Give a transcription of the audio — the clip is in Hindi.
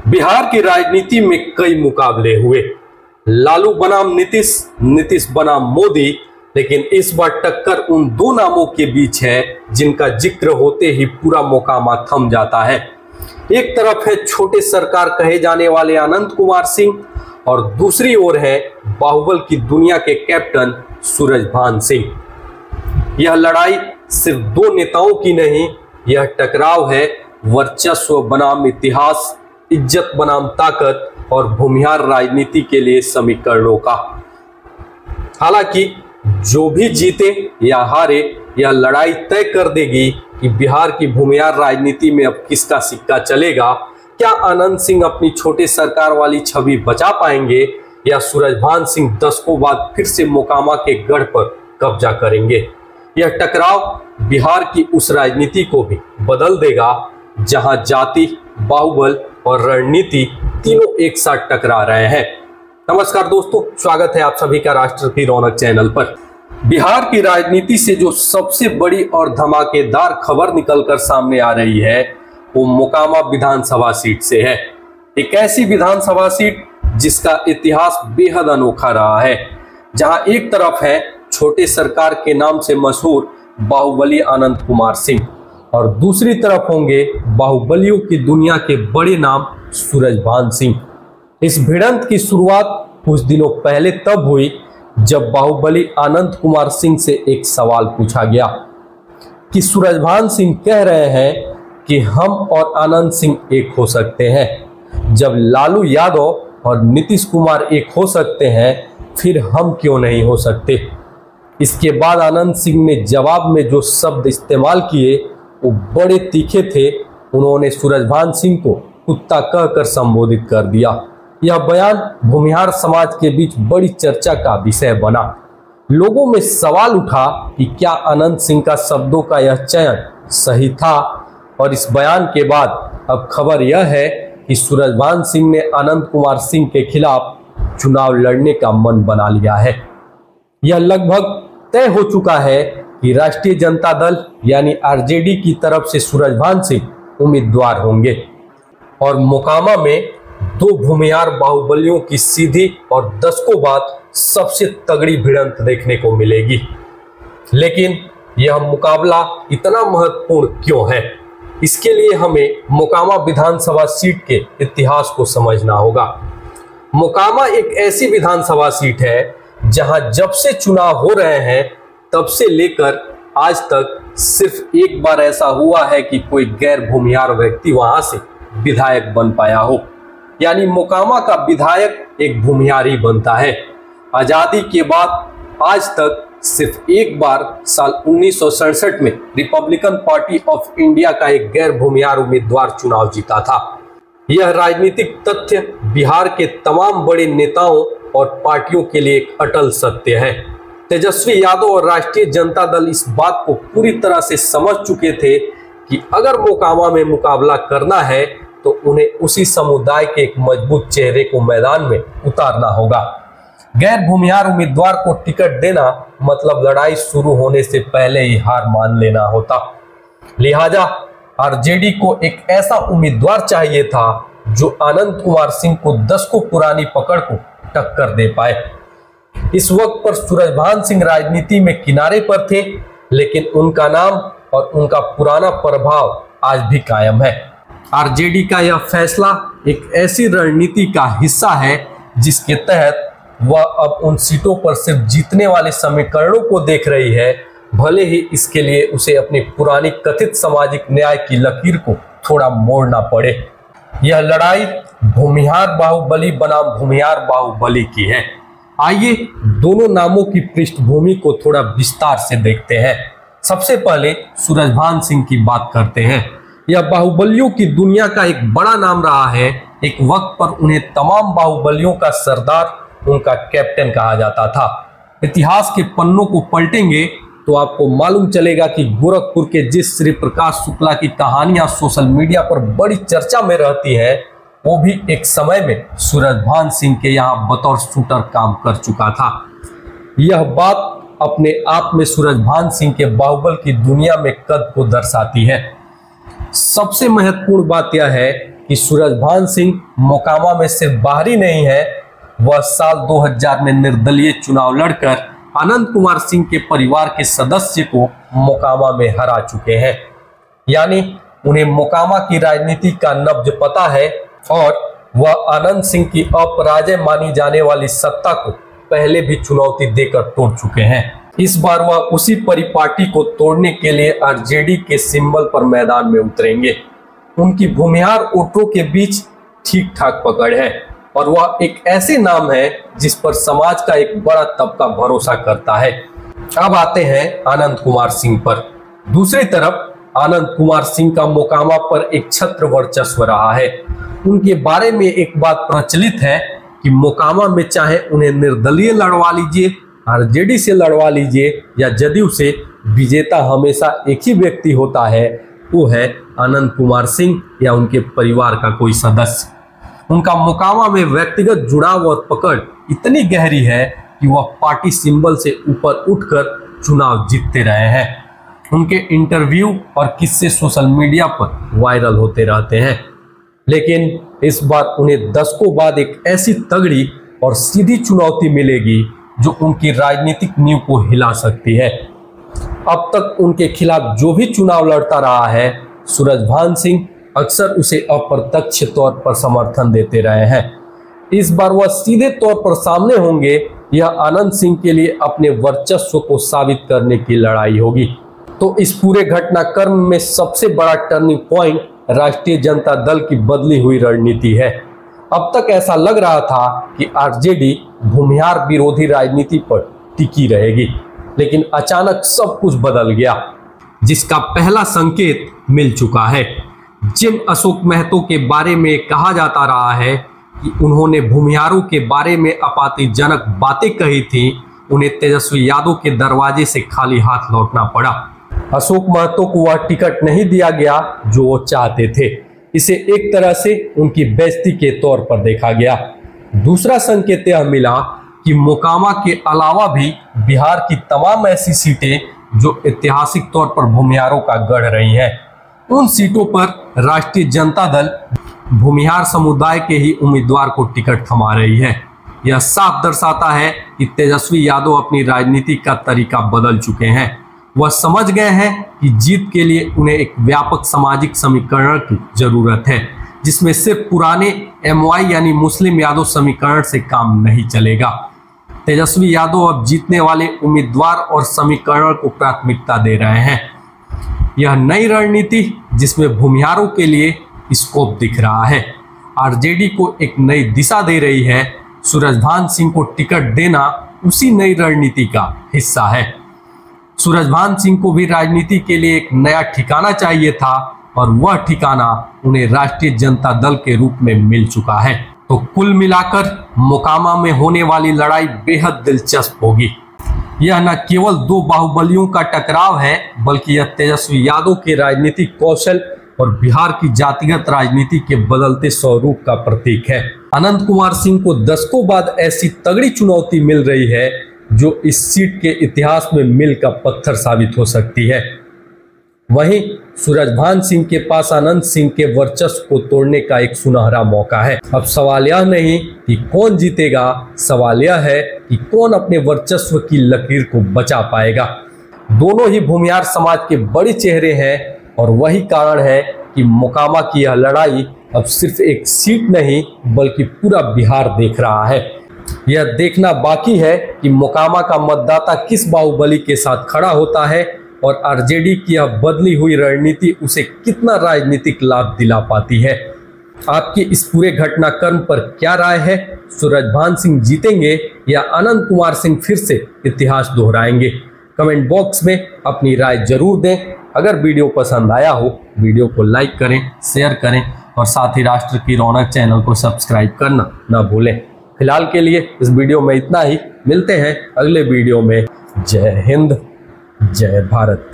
बिहार की राजनीति में कई मुकाबले हुए। लालू बनाम नीतीश, नीतीश बनाम मोदी, लेकिन इस बार टक्कर उन दो नामों के बीच है जिनका जिक्र होते ही पूरा मोकामा थम जाता है। एक तरफ है छोटे सरकार कहे जाने वाले अनंत कुमार सिंह और दूसरी ओर है बाहुबल की दुनिया के कैप्टन सूरजभान सिंह। यह लड़ाई सिर्फ दो नेताओं की नहीं, यह टकराव है वर्चस्व बनाम इतिहास, इज्जत बनाम ताकत और भूमिहार राजनीति के लिए समीकरणों का। हालांकि जो भी जीते या हारे, यह लड़ाई तय कर देगी कि बिहार की भूमिहार राजनीति में अब किसका सिक्का चलेगा। क्या आनंद सिंह अपनी छोटे सरकार वाली छवि बचा पाएंगे या सूरजभान सिंह दशकों बाद फिर से मोकामा के गढ़ पर कब्जा करेंगे। यह टकराव बिहार की उस राजनीति को भी बदल देगा जहां जाति, बाहुबल और रणनीति तीनों एक साथ टकरा रहे हैं। नमस्कार दोस्तों, स्वागत है आप सभी का राष्ट्र की रौनक चैनल पर। बिहार की राजनीति से जो सबसे बड़ी और धमाकेदार खबर निकलकर सामने आ रही है वो मोकामा विधानसभा सीट से है। एक ऐसी विधानसभा सीट जिसका इतिहास बेहद अनोखा रहा है, जहां एक तरफ है छोटे सरकार के नाम से मशहूर बाहुबली अनंत कुमार सिंह और दूसरी तरफ होंगे बाहुबलियों की दुनिया के बड़े नाम सूरजभान सिंह। इस भिड़ंत की शुरुआत कुछ दिनों पहले तब हुई जब बाहुबली अनंत कुमार सिंह से एक सवाल पूछा गया कि सूरजभान सिंह कह रहे हैं कि हम और आनंद सिंह एक हो सकते हैं। जब लालू यादव और नीतीश कुमार एक हो सकते हैं, फिर हम क्यों नहीं हो सकते। इसके बाद आनंद सिंह ने जवाब में जो शब्द इस्तेमाल किए वो बड़े तीखे थे। उन्होंने सूरजभान सिंह को कुत्ता कहकर संबोधित कर दिया। यह बयान भूमिहार समाज के बीच बड़ी चर्चा का विषय बना। लोगों में सवाल उठा कि क्या आनंद सिंह का शब्दों का यह चयन सही था। और इस बयान के बाद अब खबर यह है कि सूरजभान सिंह ने अनंत कुमार सिंह के खिलाफ चुनाव लड़ने का मन बना लिया है। यह लगभग तय हो चुका है कि राष्ट्रीय जनता दल यानी आरजेडी की तरफ से सूरजभान सिंह उम्मीदवार होंगे और मोकामा में दो भूमिहार बाहुबलियों की सीधी और दशकों बाद सबसे तगड़ी भिड़ंत देखने को मिलेगी। लेकिन यह मुकाबला इतना महत्वपूर्ण क्यों है, इसके लिए हमें मोकामा विधानसभा सीट के इतिहास को समझना होगा। मोकामा एक ऐसी विधानसभा सीट है जहां जब से चुनाव हो रहे हैं तब से लेकर आज तक सिर्फ एक बार ऐसा हुआ है कि कोई गैर भूमिहार व्यक्ति वहां से विधायक बन पाया हो। यानी मोकामा का विधायक एक भूमिहार ही बनता है। आजादी के बाद आज तक सिर्फ एक बार साल 1967 में रिपब्लिकन पार्टी ऑफ इंडिया का एक गैर भूमिहार उम्मीदवार चुनाव जीता था। यह राजनीतिक तथ्य बिहार के तमाम बड़े नेताओं और पार्टियों के लिए एक अटल सत्य है। तेजस्वी यादव और राष्ट्रीय जनता दल इस बात को पूरी तरह से समझ चुके थे कि अगर मोकामा में मुकाबला करना है तो उन्हें उसी समुदाय के एक मजबूत चेहरे को मैदान में उतारना होगा। गैर भूमिहार उम्मीदवार को टिकट देना मतलब लड़ाई शुरू होने से पहले ही हार मान लेना होता। लिहाजा आरजेडी को एक ऐसा उम्मीदवार चाहिए था जो अनंत कुमार सिंह को दशकों पुरानी पकड़ को टक्कर दे पाए। इस वक्त पर सूरजभान सिंह राजनीति में किनारे पर थे, लेकिन उनका नाम और उनका पुराना प्रभाव आज भी कायम है। आरजेडी का यह फैसला एक ऐसी रणनीति का हिस्सा है जिसके तहत वह अब उन सीटों पर सिर्फ जीतने वाले समीकरणों को देख रही है, भले ही इसके लिए उसे अपनी पुरानी कथित सामाजिक न्याय की लकीर को थोड़ा मोड़ना पड़े। यह लड़ाई भूमिहार बाहुबली बनाम भूमिहार बाहुबली की है। आइए दोनों नामों की पृष्ठभूमि को थोड़ा विस्तार से देखते हैं। सबसे पहले सूरजभान सिंह की बात करते हैं। यह बाहुबलियों की दुनिया का एक बड़ा नाम रहा है। एक वक्त पर उन्हें तमाम बाहुबलियों का सरदार, उनका कैप्टन कहा जाता था। इतिहास के पन्नों को पलटेंगे तो आपको मालूम चलेगा कि गोरखपुर के जिस श्री प्रकाश शुक्ला की कहानियां सोशल मीडिया पर बड़ी चर्चा में रहती है, वो भी एक समय में सूरजभान सिंह के यहाँ बतौर शूटर काम कर चुका था। यह बात अपने आप में सूरजभान सिंह के बाहुबल की दुनिया में कद को दर्शाती है। सबसे महत्वपूर्ण बात यह है कि सूरजभान सिंह मोकामा में सिर्फ बाहरी नहीं है, वह साल 2000 में निर्दलीय चुनाव लड़कर अनंत कुमार सिंह के परिवार के सदस्य को मोकामा में हरा चुके हैं। यानी उन्हें मोकामा की राजनीति का नब्ज पता है और वह अनंत सिंह की अपराजय मानी जाने वाली सत्ता को पहले भी चुनौती देकर तोड़ चुके हैं। इस बार वह उसी परिपाटी को तोड़ने के लिए आरजेडी के सिंबल पर मैदान में उतरेंगे। उनकी भूमिहार वोटरों के बीच ठीक ठाक पकड़ है और वह एक ऐसे नाम है जिस पर समाज का एक बड़ा तबका भरोसा करता है। अब आते हैं अनंत कुमार सिंह पर। दूसरी तरफ अनंत कुमार सिंह का मोकामा पर एक छत्र वर्चस्व रहा है। उनके बारे में एक बात प्रचलित है कि मोकामा में चाहे उन्हें निर्दलीय लड़वा लीजिए, आरजेडी से लड़वा लीजिए या जदयू से, विजेता हमेशा एक ही व्यक्ति होता है, वो है अनंत कुमार सिंह या उनके परिवार का कोई सदस्य। उनका मोकामा में व्यक्तिगत जुड़ाव और पकड़ इतनी गहरी है कि वह पार्टी सिंबल से ऊपर उठकर चुनाव जीतते रहे हैं। उनके इंटरव्यू और किस्से सोशल मीडिया पर वायरल होते रहते हैं, लेकिन इस बार उन्हें दशकों बाद एक ऐसी तगड़ी और सीधी चुनौती मिलेगी जो उनकी राजनीतिक नींव को हिला सकती है। अब तक उनके खिलाफ जो भी चुनाव लड़ता रहा है, सूरजभान सिंह अक्सर उसे अप्रत्यक्ष तौर पर समर्थन देते रहे हैं। इस बार वह सीधे तौर पर सामने होंगे। यह अनंत सिंह के लिए अपने वर्चस्व को साबित करने की लड़ाई होगी। तो इस पूरे घटनाक्रम में सबसे बड़ा टर्निंग पॉइंट राष्ट्रीय जनता दल की बदली हुई रणनीति है। अब तक ऐसा लग रहा था कि आरजेडी भूमिहार विरोधी राजनीति पर टिकी रहेगी, लेकिन अचानक सब कुछ बदल गया, जिसका पहला संकेत मिल चुका है। जिन अशोक महतो के बारे में कहा जाता रहा है कि उन्होंने भूमिहारों के बारे में आपत्तिजनक बातें कही थी, उन्हें तेजस्वी यादव के दरवाजे से खाली हाथ लौटना पड़ा। अशोक महतो को वह टिकट नहीं दिया गया जो वो चाहते थे। इसे एक तरह से उनकी बेइज्जती के तौर पर देखा गया। दूसरा संकेत यह मिला कि मोकामा के अलावा भी बिहार की तमाम ऐसी सीटें जो ऐतिहासिक तौर पर भूमिहारों का गढ़ रही हैं, उन सीटों पर राष्ट्रीय जनता दल भूमिहार समुदाय के ही उम्मीदवार को टिकट थमा रही है। यह साफ दर्शाता है कि तेजस्वी यादव अपनी राजनीति का तरीका बदल चुके हैं। वह समझ गए हैं कि जीत के लिए उन्हें एक व्यापक सामाजिक समीकरण की जरूरत है, जिसमें सिर्फ पुराने MY यानी मुस्लिम यादव समीकरण से काम नहीं चलेगा। तेजस्वी यादव अब जीतने वाले उम्मीदवार और समीकरण को प्राथमिकता दे रहे हैं। यह नई रणनीति जिसमें भूमिहारों के लिए स्कोप दिख रहा है, आरजेडी को एक नई दिशा दे रही है। सूरजभान सिंह को टिकट देना उसी नई रणनीति का हिस्सा है। सूरजभान सिंह को भी राजनीति के लिए एक नया ठिकाना चाहिए था और वह ठिकाना उन्हें राष्ट्रीय जनता दल के रूप में मिल चुका है। तो कुल मिलाकर मोकामा में होने वाली लड़ाई बेहद दिलचस्प होगी। यह न केवल दो बाहुबलियों का टकराव है, बल्कि यह तेजस्वी यादव के राजनीतिक कौशल और बिहार की जातिगत राजनीति के बदलते स्वरूप का प्रतीक है। अनंत कुमार सिंह को दशकों बाद ऐसी तगड़ी चुनौती मिल रही है जो इस सीट के इतिहास में मील का पत्थर साबित हो सकती है। वहीं सूरजभान सिंह के पास अनंत सिंह के वर्चस्व को तोड़ने का एक सुनहरा मौका है। अब सवाल यह नहीं कि कौन जीतेगा, सवाल यह है कि कौन अपने वर्चस्व की लकीर को बचा पाएगा। दोनों ही भूमिहार समाज के बड़े चेहरे हैं और वही कारण है कि मोकामा की यह लड़ाई अब सिर्फ एक सीट नहीं बल्कि पूरा बिहार देख रहा है। यह देखना बाकी है कि मोकामा का मतदाता किस बाहुबली के साथ खड़ा होता है और आरजेडी की यह बदली हुई रणनीति उसे कितना राजनीतिक लाभ दिला पाती है। आपकी इस पूरे घटनाक्रम पर क्या राय है? सूरजभान सिंह जीतेंगे या अनंत कुमार सिंह फिर से इतिहास दोहराएंगे? कमेंट बॉक्स में अपनी राय जरूर दें। अगर वीडियो पसंद आया हो, वीडियो को लाइक करें, शेयर करें और साथ ही राष्ट्र की रौनक चैनल को सब्सक्राइब करना ना भूलें। फिलहाल के लिए इस वीडियो में इतना ही। मिलते हैं अगले वीडियो में। जय हिंद, जय भारत।